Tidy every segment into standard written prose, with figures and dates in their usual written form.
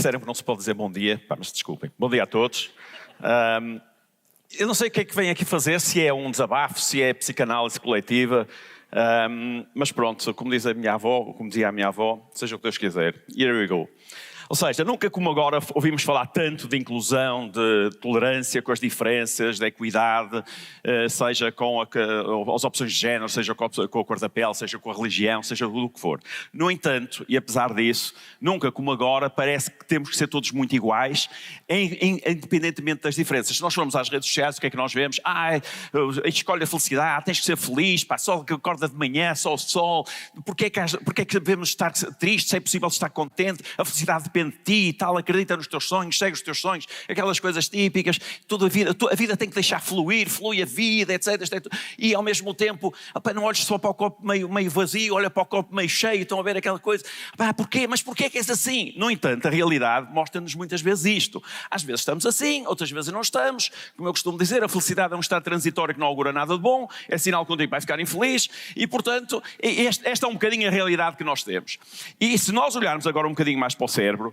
disseram que não se pode dizer bom dia, mas desculpem. Bom dia a todos. Eu não sei o que é que vem aqui fazer, se é um desabafo, se é psicanálise coletiva, mas pronto, como diz a minha avó, como dizia a minha avó, seja o que Deus quiser. Here we go. Ou seja, nunca como agora ouvimos falar tanto de inclusão, de tolerância com as diferenças, de equidade, seja com as opções de género, seja com a cor da pele, seja com a religião, seja o que for. No entanto, e apesar disso, nunca como agora parece que temos que ser todos muito iguais, independentemente das diferenças. Se nós formos às redes sociais, o que é que nós vemos? Escolhe a felicidade, tens que ser feliz, só que acorda de manhã, só o sol. Porquê é que devemos estar tristes, se é possível estar contente? A felicidade depende de ti e tal, acredita nos teus sonhos, segue os teus sonhos, aquelas coisas típicas, a vida tem que deixar fluir, flui a vida, etc. E ao mesmo tempo, não olhes só para o copo meio vazio, olha para o copo meio cheio, estão a ver aquela coisa, porquê? Mas porquê é que és assim? No entanto, a realidade mostra-nos muitas vezes isto. Às vezes estamos assim, outras vezes não estamos. Como eu costumo dizer, a felicidade é um estado transitório que não augura nada de bom, é sinal que um dia vai ficar infeliz e, portanto, esta é um bocadinho a realidade que nós temos. E se nós olharmos agora um bocadinho mais para o cérebro,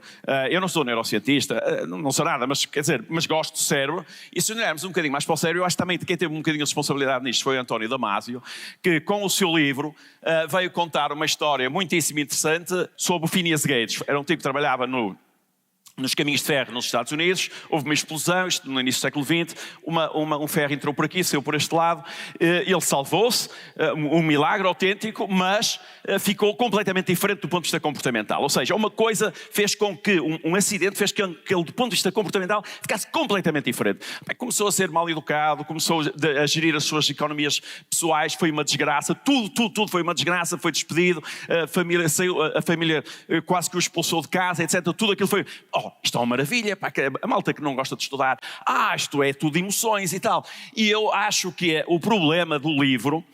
eu não sou neurocientista, não sou nada, mas gosto do cérebro, e se olharmos um bocadinho mais para o cérebro, eu acho também que quem teve um bocadinho de responsabilidade nisto foi o António Damasio, que com o seu livro veio contar uma história muitíssimo interessante sobre o Phineas Gates. Era um tipo que trabalhava nos caminhos de ferro nos Estados Unidos, houve uma explosão, isto no início do século XX, um ferro entrou por aqui, saiu por este lado, ele salvou-se, um milagre autêntico, mas ficou completamente diferente do ponto de vista comportamental. Ou seja, uma coisa fez com que, um acidente fez com que ele, do ponto de vista comportamental, ficasse completamente diferente. Começou a ser mal educado, começou a gerir as suas economias pessoais, foi uma desgraça, tudo foi uma desgraça, foi despedido, a família quase que o expulsou de casa, etc. Tudo aquilo foi... isto é uma maravilha, a malta que não gosta de estudar, isto é tudo emoções e tal. E eu acho que o problema do livro,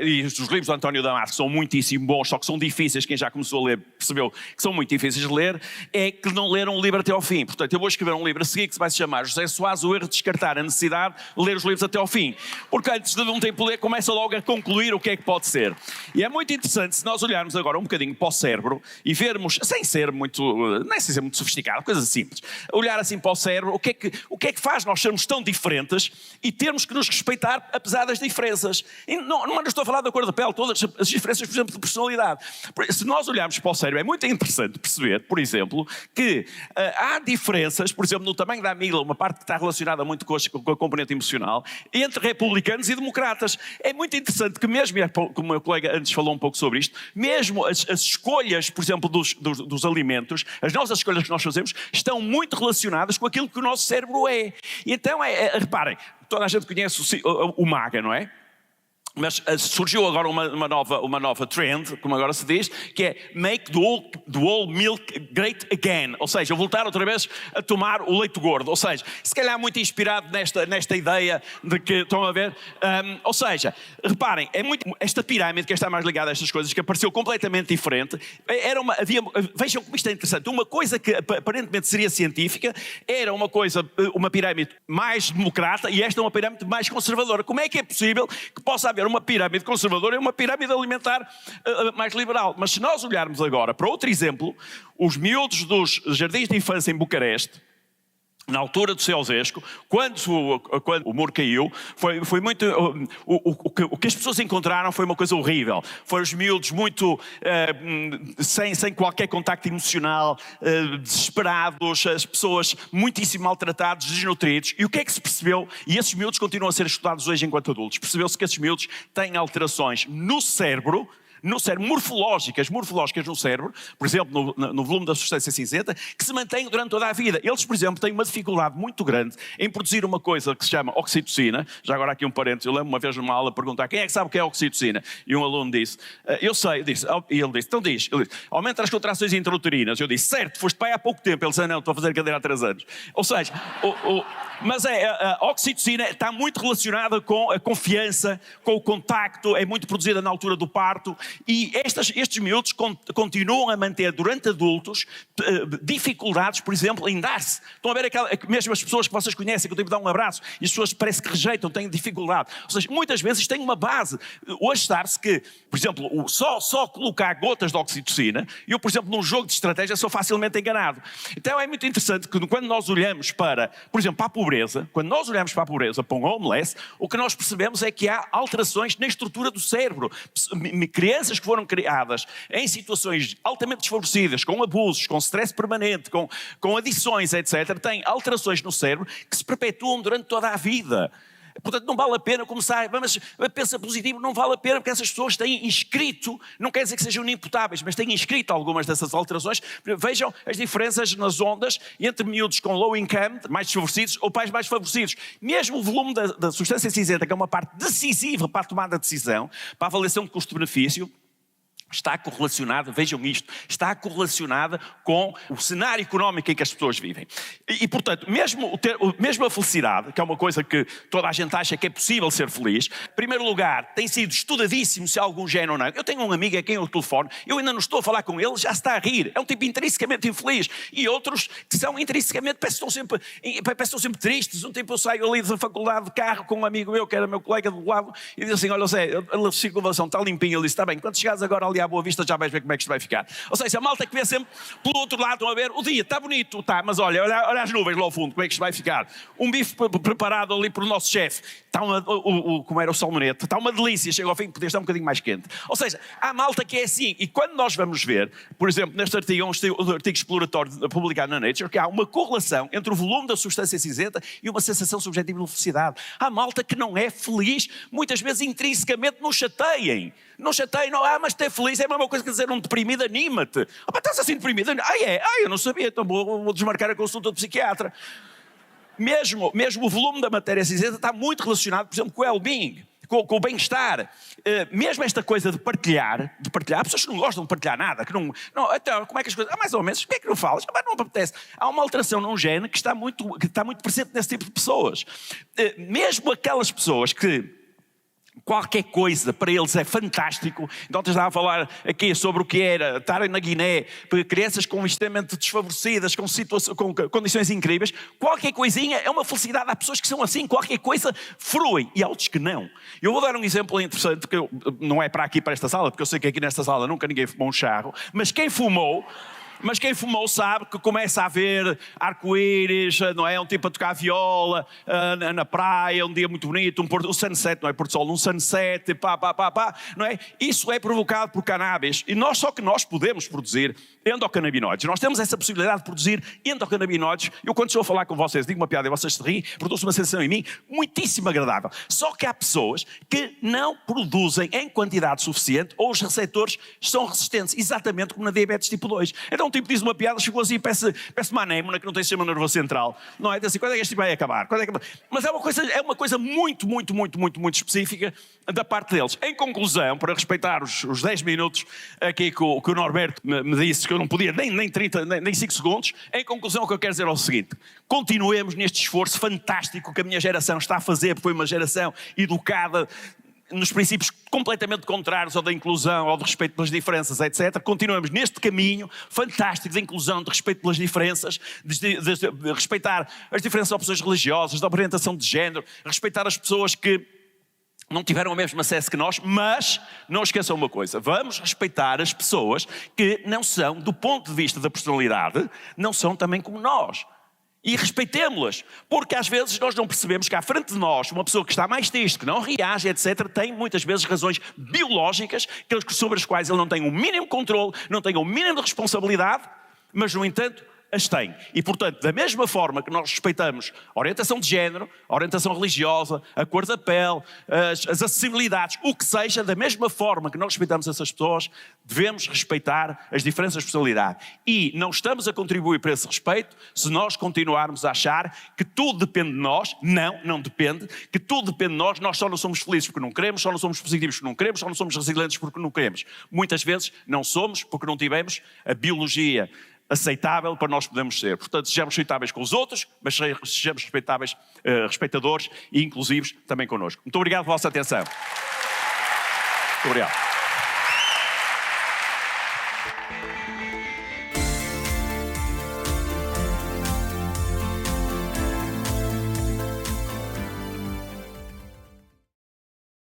e os livros do António Damasio são muitíssimo bons, só que são difíceis, quem já começou a ler percebeu que são muito difíceis de ler, é que não leram o livro até ao fim. Portanto, eu vou escrever um livro a seguir que se vai chamar José Soares, o erro de descartar a necessidade de ler os livros até ao fim. Porque antes de um tempo ler, começa logo a concluir o que é que pode ser. E é muito interessante se nós olharmos agora um bocadinho para o cérebro e vermos, sem ser muito sofisticado, coisas simples, olhar assim para o cérebro, o que é que faz nós sermos tão diferentes e termos que nos respeitar apesar das diferenças. E não estou a falar da cor da pele, todas as diferenças, por exemplo, de personalidade. Se nós olharmos para o cérebro, é muito interessante perceber, por exemplo, que há diferenças, por exemplo, no tamanho da amígdala, uma parte que está relacionada muito com a componente emocional, entre republicanos e democratas. É muito interessante que mesmo, como o meu colega antes falou um pouco sobre isto, mesmo as escolhas, por exemplo, dos alimentos, as nossas escolhas que nós fazemos, estão muito relacionadas com aquilo que o nosso cérebro é. E então, reparem, toda a gente conhece o MAGA, não é? Mas surgiu agora uma nova trend, como agora se diz, que é Make the whole milk great again. Ou seja, voltar outra vez a tomar o leite gordo. Ou seja, se calhar muito inspirado nesta ideia de que, estão a ver? Ou seja, reparem, esta pirâmide que está mais ligada a estas coisas, que apareceu completamente diferente, vejam como isto é interessante, uma coisa que aparentemente seria científica, era uma pirâmide mais democrata e esta é uma pirâmide mais conservadora. Como é que é possível que possa haver uma pirâmide conservadora e uma pirâmide alimentar mais liberal? Mas se nós olharmos agora para outro exemplo, os miúdos dos jardins de infância em Bucareste, na altura do Ceausescu, quando o muro caiu, foi muito... O que as pessoas encontraram foi uma coisa horrível. Foram os miúdos muito... sem qualquer contacto emocional, desesperados, as pessoas muitíssimo maltratados, desnutridos. E o que é que se percebeu? E esses miúdos continuam a ser estudados hoje enquanto adultos. Percebeu-se que esses miúdos têm alterações no cérebro, morfológicas no cérebro, por exemplo, no volume da substância cinzenta, que se mantém durante toda a vida. Eles, por exemplo, têm uma dificuldade muito grande em produzir uma coisa que se chama oxitocina. Já agora aqui um parênteses, eu lembro uma vez numa aula perguntar quem é que sabe o que é oxitocina? E um aluno disse, eu sei, e ele disse, então diz, aumenta as contrações intrauterinas. Eu disse, certo, foste pai há pouco tempo. Ele disse, não, estou a fazer cadeira há 3 anos. Ou seja, Mas a oxitocina está muito relacionada com a confiança, com o contacto, é muito produzida na altura do parto e estes miúdos continuam a manter durante adultos dificuldades, por exemplo, em dar-se. Estão a ver mesmo as pessoas que vocês conhecem, que eu tenho que dar um abraço e as pessoas parece que rejeitam, têm dificuldade. Ou seja, muitas vezes tem uma base. Hoje sabe-se que, por exemplo, só colocar gotas de oxitocina, eu, por exemplo, num jogo de estratégia sou facilmente enganado. Então é muito interessante que quando nós olhamos para, por exemplo, para a pobreza, quando nós olhamos para a pobreza, para um homeless, o que nós percebemos é que há alterações na estrutura do cérebro. Crianças que foram criadas em situações altamente desfavorecidas, com abusos, com stress permanente, com adições, etc., têm alterações no cérebro que se perpetuam durante toda a vida. Portanto, não vale a pena começar, mas pensa positivo, não vale a pena porque essas pessoas têm inscrito, não quer dizer que sejam inimputáveis, mas têm inscrito algumas dessas alterações. Vejam as diferenças nas ondas entre miúdos com low income, mais desfavorecidos, ou pais mais favorecidos. Mesmo o volume da substância cinzenta, que é uma parte decisiva para a tomada de decisão, para a avaliação de custo-benefício, está correlacionada, vejam isto, está correlacionada com o cenário económico em que as pessoas vivem. E portanto, mesmo a felicidade, que é uma coisa que toda a gente acha que é possível ser feliz, em primeiro lugar, tem sido estudadíssimo se há algum gene ou não. Eu tenho um amigo a quem eu telefono, eu ainda não estou a falar com ele, já está a rir. É um tipo intrinsecamente infeliz. E outros que são intrinsecamente, parece que estão sempre tristes. Um tempo eu saio ali da faculdade de carro com um amigo meu, que era meu colega do lado, e diz assim, olha Zé, a circunvalação está limpinha. Ele disse, está bem, quando chegares agora ali à Boa Vista já vais ver como é que isto vai ficar. Ou seja, a malta que vê sempre pelo outro lado, estão a ver, o dia está bonito, está, mas olha as nuvens lá ao fundo, como é que isto vai ficar? Um bife preparado ali por o nosso chefe, está como era o salmonete, está uma delícia, chega ao fim, podia estar um bocadinho mais quente. Ou seja, há malta que é assim, e quando nós vamos ver, por exemplo, neste artigo, um artigo exploratório publicado na Nature, que há uma correlação entre o volume da substância cinzenta e uma sensação subjetiva de felicidade. Há malta que não é feliz, muitas vezes intrinsecamente não chateiem. Não chateiem, mas ter feliz é a mesma coisa que dizer um deprimido, anima-te. Estás assim deprimido? Eu não sabia, então vou desmarcar a consulta do psiquiatra. Mesmo o volume da matéria cinzenta está muito relacionado, por exemplo, com o well-being, com o bem-estar. Mesmo esta coisa de partilhar, há pessoas que não gostam de partilhar nada, que não então, como é que as coisas, mais ou menos, por que é que não falas? Não me apetece. Há uma alteração num gene que está muito presente nesse tipo de pessoas. Mesmo aquelas pessoas que qualquer coisa para eles é fantástico. Então estava a falar aqui sobre o que era estar na Guiné, para crianças com extremamente desfavorecidas, com condições incríveis. Qualquer coisinha é uma felicidade. Há pessoas que são assim, qualquer coisa frui, e há outros que não. Eu vou dar um exemplo interessante, que não é para esta sala, porque eu sei que aqui nesta sala nunca ninguém fumou um charro, mas quem fumou sabe que começa a haver arco-íris, não é? Um tipo a tocar viola na praia, um dia muito bonito, um sunset, não é? Porto Sol, um sunset, não é? Isso é provocado por cannabis. E só que nós podemos produzir endocannabinoides. Nós temos essa possibilidade de produzir endocannabinoides. Eu, quando estou a falar com vocês, digo uma piada e vocês se riem, produz uma sensação em mim muitíssimo agradável. Só que há pessoas que não produzem em quantidade suficiente ou os receptores são resistentes, exatamente como na diabetes tipo 2. Então um tipo diz uma piada, chegou assim, peço uma anémona que não tem sistema nervoso central. Não é? Diz assim, quando é que este vai acabar? Mas é uma coisa muito específica da parte deles. Em conclusão, para respeitar os 10 minutos aqui que o Norberto me disse que eu não podia nem 30, nem 5 segundos, em conclusão o que eu quero dizer é o seguinte: continuemos neste esforço fantástico que a minha geração está a fazer, porque foi uma geração educada nos princípios completamente contrários ao da inclusão, ao de respeito pelas diferenças, etc. Continuamos neste caminho fantástico de inclusão, de respeito pelas diferenças, de respeitar as diferentes opções religiosas, da orientação de género, respeitar as pessoas que não tiveram o mesmo acesso que nós, mas não esqueçam uma coisa: vamos respeitar as pessoas que não são, do ponto de vista da personalidade, não são também como nós. E respeitemos-las, porque às vezes nós não percebemos que à frente de nós, uma pessoa que está mais triste, que não reage, etc., tem muitas vezes razões biológicas sobre as quais ele não tem o mínimo controle, não tem o mínimo de responsabilidade, mas no entanto as tem. E portanto, da mesma forma que nós respeitamos a orientação de género, a orientação religiosa, a cor da pele, as acessibilidades, o que seja, da mesma forma que nós respeitamos essas pessoas, devemos respeitar as diferenças de personalidade. E não estamos a contribuir para esse respeito se nós continuarmos a achar que tudo depende de nós. Não depende. Que tudo depende de nós só não somos felizes porque não queremos, só não somos positivos porque não queremos, só não somos resilientes porque não queremos. Muitas vezes não somos porque não tivemos a biologia aceitável para nós podermos ser. Portanto, sejamos aceitáveis com os outros, mas sejamos respeitáveis, respeitadores e inclusivos também connosco. Muito obrigado pela vossa atenção. Muito obrigado.